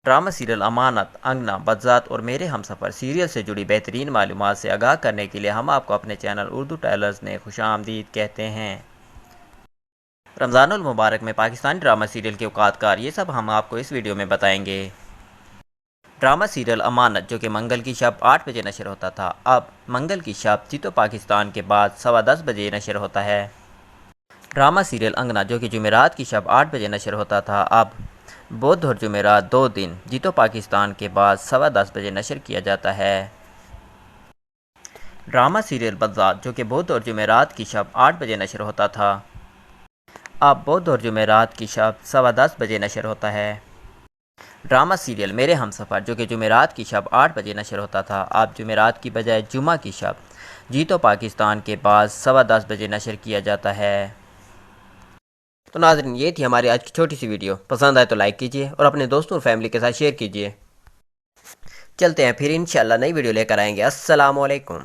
Drama serial امانت، انگنا، بذات اور میرے ہمسفر سیریل سے جڑی بہترین معلومات سے آگاہ کرنے کے لیے ہم آپ کو اپنے چینل اردو ٹیلرز میں خوش آمدید کہتے ہیں۔ رمضان المبارک میں پاکستانی ڈرامہ سیریل کے اوقات کار، یہ سب ہم آپ کو اس ویڈیو میں بتائیں گے۔ ڈرامہ سیریل امانت، جو کہ منگل کی شب 8 بجے نشر ہوتا تھا، اب منگل کی شب جیتو پاکستان کے بعد 10:15 بجے نشر ہوتا ہے۔ ڈرامہ سیریل انگنا، جو کہ جمعرات کی شب 8 بجے نشر ہوتا تھا، اب بدھ اور جمعرات 2 دن جیتو پاکستان کے بعد 10:15 بجے نشر کیا جاتا ہے۔ ڈرامہ سیریل بذات، جو کہ بدھ اور جمعرات کی شب 8 بجے نشر ہوتا تھا، اب بدھ اور جمعرات کی شب 10:15 بجے نشر ہوتا ہے۔ ڈرامہ سیریل میرے ہمسفر، جو کہ جمعرات کی شب 8 بجے نشر ہوتا تھا، اب جمعرات کی بجائے جمعہ کی شب جیتو پاکستان کے بعد 10:15 بجے نشر کیا جاتا ہے۔ تو ناظرین، یہ تھی ہماری آج کی چھوٹی سی ویڈیو۔ پسند آئے تو لائک کیجیے اور اپنے دوستوں اور فیملی کے ساتھ شیئر کیجیے۔ چلتے ہیں پھر انشاءاللہ نئی ویڈیو لے کر آئیں گے۔ السلام علیکم۔